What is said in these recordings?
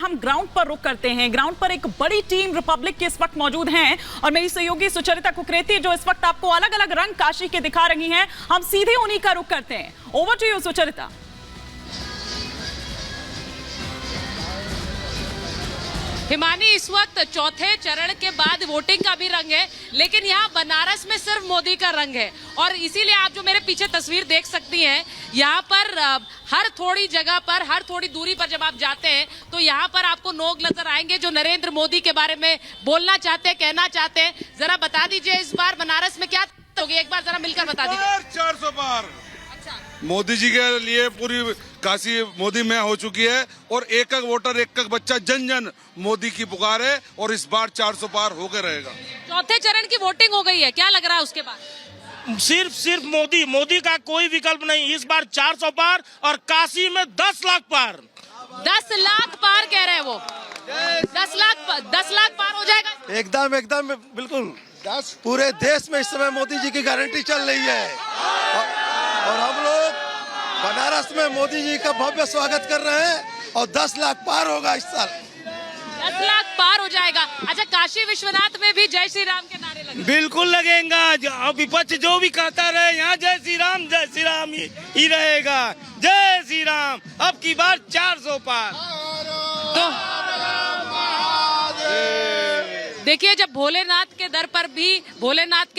हम ग्राउंड पर रुक करते हैं। ग्राउंड पर एक बड़ी टीम रिपब्लिक की इस वक्त मौजूद हैं और मेरी सहयोगी सुचरिता कुकरेती जो इस वक्त आपको अलग अलग रंग काशी के दिखा रही हैं। हम सीधे उन्हीं का रुख करते हैं। Over to you Sucharita. Himani, इस वक्त चौथे चरण के बाद वोटिंग का भी रंग है, लेकिन यहाँ बनारस में सिर्फ मोदी का रंग है और इसीलिए आप जो मेरे पीछे तस्वीर देख सकती हैं, यहाँ पर हर थोड़ी जगह पर, हर थोड़ी दूरी पर जब आप जाते हैं तो यहाँ पर आपको लोग नजर आएंगे जो नरेंद्र मोदी के बारे में बोलना चाहते हैं, कहना चाहते हैं। जरा बता दीजिए इस बार बनारस में क्या होगी, एक बार जरा मिलकर बता दीजिए। 400 पार मोदी जी के लिए पूरी काशी मोदी में हो चुकी है और एक एक वोटर, एक एक बच्चा, जन जन मोदी की पुकार है और इस बार 400 पार होकर रहेगा। चौथे चरण की वोटिंग हो गई है, क्या लग रहा है उसके बाद? सिर्फ मोदी का कोई विकल्प नहीं। इस बार 400 पार और काशी में 10 लाख पार। 10 लाख पार कह रहे हैं वो। 10 लाख पार हो जाएगा। एकदम बिल्कुल। पूरे देश में इस समय मोदी जी की गारंटी चल रही है और हम लोग बनारस में मोदी जी का भव्य स्वागत कर रहे हैं और 10 लाख पार होगा इस साल। 10 लाख पार हो जाएगा। अच्छा, काशी विश्वनाथ में भी जय श्री राम के नारे लगे? बिल्कुल लगेगा। विपक्ष जो भी कहता रहे, यहाँ जय श्री राम ही रहेगा। जय श्री राम। अब की बार 400 पार। तो देखिए, जब भोलेनाथ के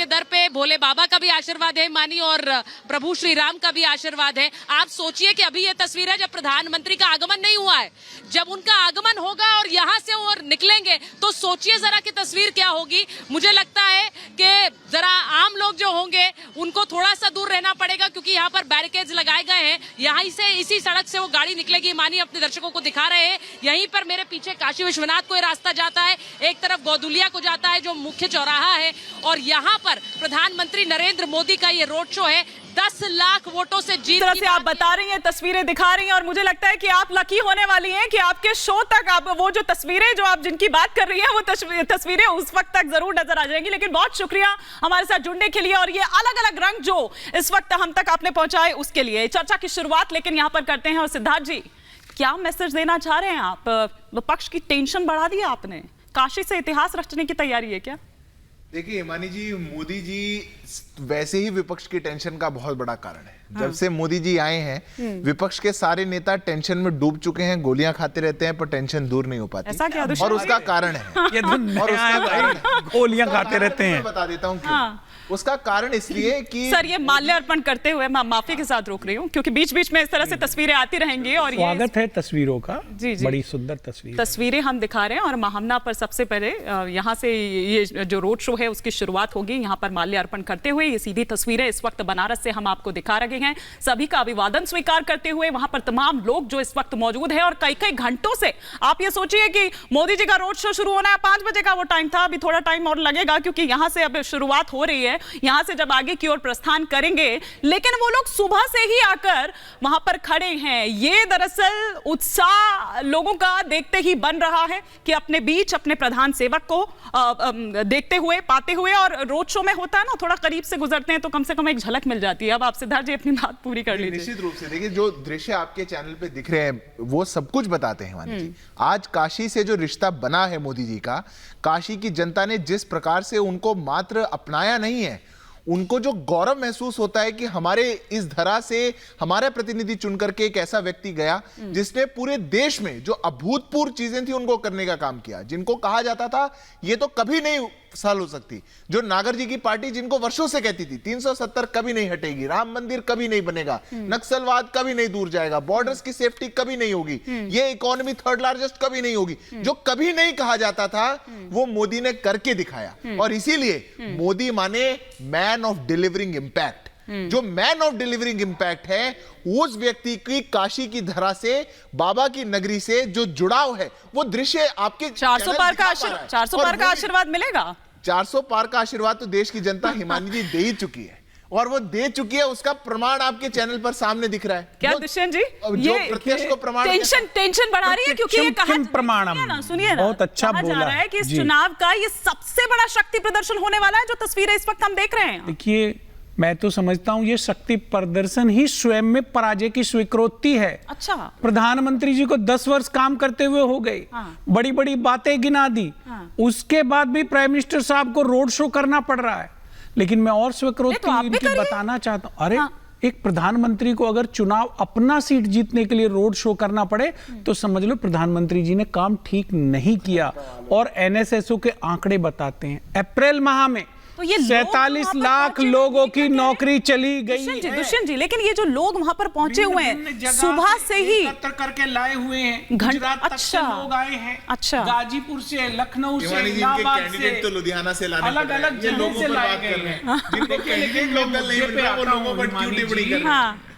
दर पे भोले बाबा का भी आशीर्वाद है मानी और प्रभु श्री राम का भी आशीर्वाद है। आप सोचिए कि अभी ये तस्वीर है जब प्रधानमंत्री का आगमन नहीं हुआ है, जब उनका आगमन होगा और यहाँ से वो निकलेंगे तो सोचिए जरा कि तस्वीर क्या होगी। मुझे लगता है कि जरा आम लोग जो होंगे उनको थोड़ा सा दूर रहना पड़ेगा क्योंकि यहाँ पर बैरिकेड्स लगाए गए हैं। यहाँ से इसी सड़क से वो गाड़ी निकलेगी। मानी अपने दर्शकों को दिखा रहे हैं, यहीं पर मेरे पीछे काशी विश्वनाथ को रास्ता जाता है, एक तरफ गौदुलिया को जाता है जो मुख्य चौराहा है और यहाँ पर प्रधानमंत्री नरेंद्र मोदी का ये रोड शो है। 10 लाख वोटों से जीत तरह से आप बता रही हैं, तस्वीरें दिखा रही हैं और मुझे लगता है कि आप लकी होने वाली हैं कि आपके शो तक आप वो जो तस्वीरें जो आप जिनकी बात कर रही हैं वो तस्वीरें उस वक्त तक जरूर नजर आ जाएंगी। लेकिन बहुत शुक्रिया हमारे साथ जुड़ने के लिए और ये अलग अलग रंग जो इस वक्त हम तक आपने पहुंचाए उसके लिए। चर्चा की शुरुआत लेकिन यहाँ पर करते हैं। और सिद्धार्थ जी, क्या मैसेज देना चाह रहे हैं आप? विपक्ष की टेंशन बढ़ा दी आपने, काशी से इतिहास रचने की तैयारी है क्या? देखिए हिमानी जी, मोदी जी वैसे ही विपक्ष की टेंशन का बहुत बड़ा कारण है। जब से मोदी जी आए हैं विपक्ष के सारे नेता टेंशन में डूब चुके हैं, गोलियां खाते रहते हैं पर टेंशन दूर नहीं हो पाती। ऐसा क्या? और उसका कारण है ये और उसका कारण गोलियां खाते रहते हैं। बता देता हूँ क्यों। उसका कारण इसलिए कि सर ये माल्यार्पण करते हुए मैं माफी के साथ रोक रही हूँ क्योंकि बीच बीच में इस तरह से तस्वीरें आती रहेंगी और स्वागत है तस्वीरों का। जी। बड़ी सुंदर तस्वीरें हम दिखा रहे हैं और महामना पर सबसे पहले यहाँ से ये जो रोड शो है उसकी शुरुआत होगी। यहाँ पर माल्यार्पण करते हुए ये सीधी तस्वीरें इस वक्त बनारस से हम आपको दिखा रहे हैं। सभी का अभिवादन स्वीकार करते हुए वहां पर तमाम लोग जो इस वक्त मौजूद है और कई कई घंटों से आप ये सोचिए कि मोदी जी का रोड शो शुरू होना है 5 बजे का वो टाइम था, अभी थोड़ा टाइम और लगेगा क्योंकि यहाँ से अब शुरुआत हो रही है। यहाँ से जब आगे की ओर प्रस्थान करेंगे लेकिन वो लोग सुबह से ही आकर वहां पर खड़े हैं। ये दरअसल उत्साह लोगों का देखते ही बन रहा है कि अपने बीच अपने प्रधान सेवक को देखते हुए पाते हुए, और रोड शो में होता है ना थोड़ा करीब से गुजरते हैं तो कम से कम एक झलक मिल जाती है। अब आप सिद्धार्थ जी अपनी बात पूरी कर लीजिए। निश्चित रूप से देखिए, जो दृश्य आपके चैनल पे दिख रहे हैं वो सब कुछ बताते हैं हिमानी जी। आज काशी से जो रिश्ता बना है मोदी जी का, काशी की जनता ने जिस प्रकार से उनको मात्र अपनाया नहीं है, उनको जो गौरव महसूस होता है कि हमारे इस धरा से हमारा प्रतिनिधि चुन करके एक ऐसा व्यक्ति गया जिसने पूरे देश में जो अभूतपूर्व चीजें थी उनको करने का काम किया। जिनको कहा जाता था ये तो कभी नहीं साल हो सकती, जो नागर जी की पार्टी जिनको वर्षों से कहती थी 370 कभी नहीं हटेगी, राम मंदिर कभी नहीं बनेगा, नक्सलवाद कभी नहीं दूर जाएगा, बॉर्डर्स की सेफ्टी कभी नहीं होगी, ये इकोनॉमी 3rd लार्जेस्ट कभी नहीं होगी, जो कभी नहीं कहा जाता था वो मोदी ने करके दिखाया। और इसीलिए मोदी माने मैन ऑफ डिलीवरिंग इंपैक्ट। जो मैन ऑफ डिलीवरिंग इंपैक्ट है उस व्यक्ति की काशी की धरा से, बाबा की नगरी से जो जुड़ाव है वो दृश्य आपके 400 पार का आशीर्वाद मिलेगा। 400 पार का आशीर्वाद तो देश की जनता हिमानी जी दे ही चुकी है और वो दे चुकी है, उसका प्रमाण आपके चैनल पर सामने दिख रहा है। क्या दुष्यंत जी, जो प्रत्यक्ष को प्रमाण टेंशन बढ़ा रही है क्योंकि ये कहा प्रमाणम सुनिए ना, बहुत अच्छा कहा बोला जा रहा है कि इस चुनाव का ये सबसे बड़ा शक्ति प्रदर्शन होने वाला है जो तस्वीरें इस वक्त हम देख रहे हैं। देखिए मैं तो समझता हूं ये शक्ति प्रदर्शन ही स्वयं में पराजय की स्वीकृति है। अच्छा, प्रधानमंत्री जी को 10 वर्ष काम करते हुए हो गए, बड़ी बड़ी बातें गिना दी, उसके बाद भी प्राइम मिनिस्टर साहब को रोड शो करना पड़ रहा है। लेकिन मैं और स्वीकृति इनकी बताना चाहता हूं, अरे एक प्रधानमंत्री को अगर चुनाव अपना सीट जीतने के लिए रोड शो करना पड़े तो समझ लो प्रधानमंत्री जी ने काम ठीक नहीं किया। और एनएसएसओ के आंकड़े बताते हैं अप्रैल माह में तो ये 47 लाख लोगों की नौकरी चली गई है। दुष्यंत जी, लेकिन ये जो लोग वहां पर पहुंचे हुए हैं सुबह से ही एकत्र करके लाए हुए हैं, गुजरात तक से लोग आए हैं, अच्छा, गाजीपुर से, लखनऊ से, इलाहाबाद से, तो लुधियाना से लाने अलग अलग जगहों से लाए गए हैं। लेकिन लोकल नहीं मिल रहा, वो लोगों पर क्यों टिप्पणी कर रहे हैं?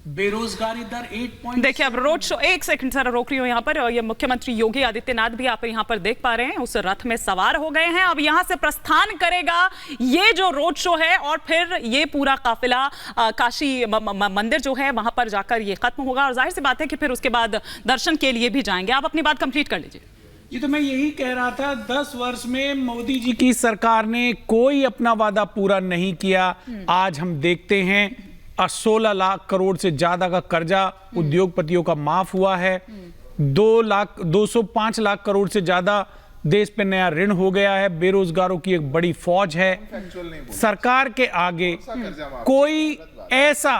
बेरोजगारी दर 8 देखिए, अब रोड शो, एक सेकंड सर रोक रही हूँ यहाँ पर। ये मुख्यमंत्री योगी आदित्यनाथ भी आप यहाँ पर देख पा रहे हैं, उस रथ में सवार हो गए हैं। अब यहाँ से प्रस्थान करेगा ये जो रोड शो है और फिर ये पूरा काफिला काशी मंदिर जो है वहां पर जाकर ये खत्म होगा। और जाहिर सी बात है कि फिर उसके बाद दर्शन के लिए भी जाएंगे। आप अपनी बात कंप्लीट कर लीजिए। ये तो मैं यही कह रहा था, 10 वर्ष में मोदी जी की सरकार ने कोई अपना वादा पूरा नहीं किया। आज हम देखते हैं 16 लाख करोड़ से ज्यादा का कर्जा उद्योगपतियों का माफ हुआ है। 205 लाख करोड़ से ज्यादा देश पे नया ऋण हो गया है। बेरोजगारों की एक बड़ी फौज है। सरकार के आगे कोई ऐसा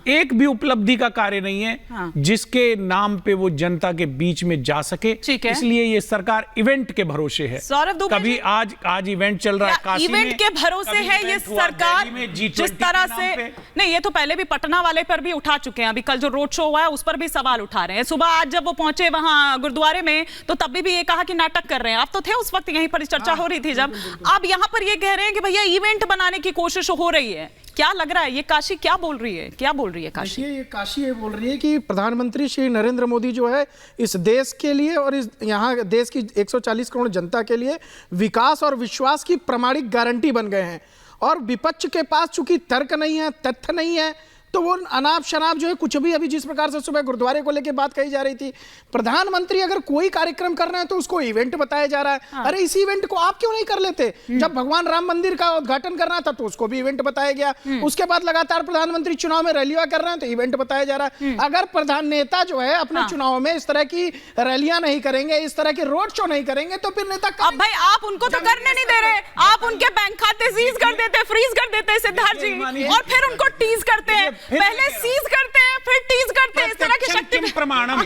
एक भी उपलब्धि का कार्य नहीं है जिसके नाम पे वो जनता के बीच में जा सके। इसलिए ये सरकार इवेंट के भरोसे है। कभी आज इवेंट चल रहा है काशी में, इवेंट के भरोसे है ये सरकार। जिस तरह से नहीं, ये तो पहले भी पटना वाले पर भी उठा चुके हैं। अभी कल जो रोड शो हुआ है उस पर भी सवाल उठा रहे हैं। सुबह आज जब वो पहुंचे वहां गुरुद्वारे में तो तब भी ये कहा कि नाटक कर रहे हैं। आप तो थे उस वक्त, यहीं पर चर्चा हो रही थी जब। अब यहाँ पर ये कह रहे हैं कि भैया इवेंट बनाने की कोशिश हो रही है। क्या लग रहा है ये काशी क्या बोल रही है? क्या बोल रही है काशी? ये काशी ये बोल रही है कि प्रधानमंत्री श्री नरेंद्र मोदी जो है इस देश के लिए और इस यहाँ देश की 140 करोड़ जनता के लिए विकास और विश्वास की प्रामाणिक गारंटी बन गए हैं। और विपक्ष के पास चूंकि तर्क नहीं है, तथ्य नहीं है, तो वो अनाप शनाप जो है कुछ भी, अभी जिस प्रकार से सुबह गुरुद्वारे को लेकर बात कही जा रही थी, प्रधानमंत्री अगर कोई कार्यक्रम कर रहे हैं तो उसको इवेंट बताया जा रहा है। अरे इस इवेंट को आप क्यों नहीं कर लेते? जब भगवान राम मंदिर का उद्घाटन करना था तो उसको भी इवेंट बताया गया। उसके बाद लगातार प्रधानमंत्री चुनाव में रैलियां कर रहे हैं तो इवेंट बताया जा रहा है। अगर प्रधान नेता जो है अपने चुनाव में इस तरह की रैलियां नहीं करेंगे, इस तरह के रोड शो नहीं करेंगे तो फिर नेता अब भाई आप उनको तो करने नहीं दे रहे, आप उनके बैंक खाते सीज कर देते, फ्रीज कर देते सिद्धार्थ जी, और फिर उनको टीज करते हैं। पहले सीज करते हैं फिर टीज करते हैं। इस तरह की शक्ति प्रमाणम।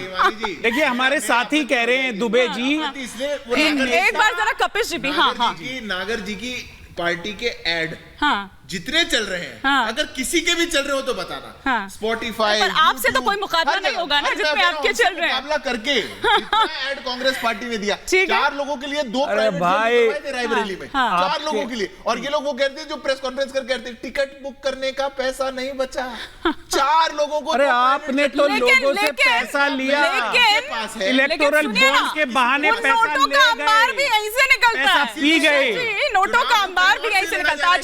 देखिए हमारे साथी कह रहे हैं दुबे जी, एक बार जरा कपिश जी भी, नागर जी की पार्टी के एड जितने चल रहे हैं, अगर किसी के भी चल रहे हो तो बताना। स्पॉटिफाई, पर आपसे तो कोई मुकाबला नहीं होगा ना जितने आपके चल रहे हैं। मुकाबला करके ऐड कांग्रेस पार्टी ने दिया 4 लोगों के लिए 2 रायबरेली में 4 लोगों के लिए। और ये लोग वो कहते हैं जो प्रेस कॉन्फ्रेंस कर कहते हैं टिकट बुक करने का पैसा नहीं बचा। 4 लोगों को। अरे आपने तो लोगों से पैसा लिया, इलेक्टोरल बॉन्ड के बहाने पैसा ले गए, भी यहीं से निकलता है, पी गए, नोटों का अंबार भी यहीं से निकलता है।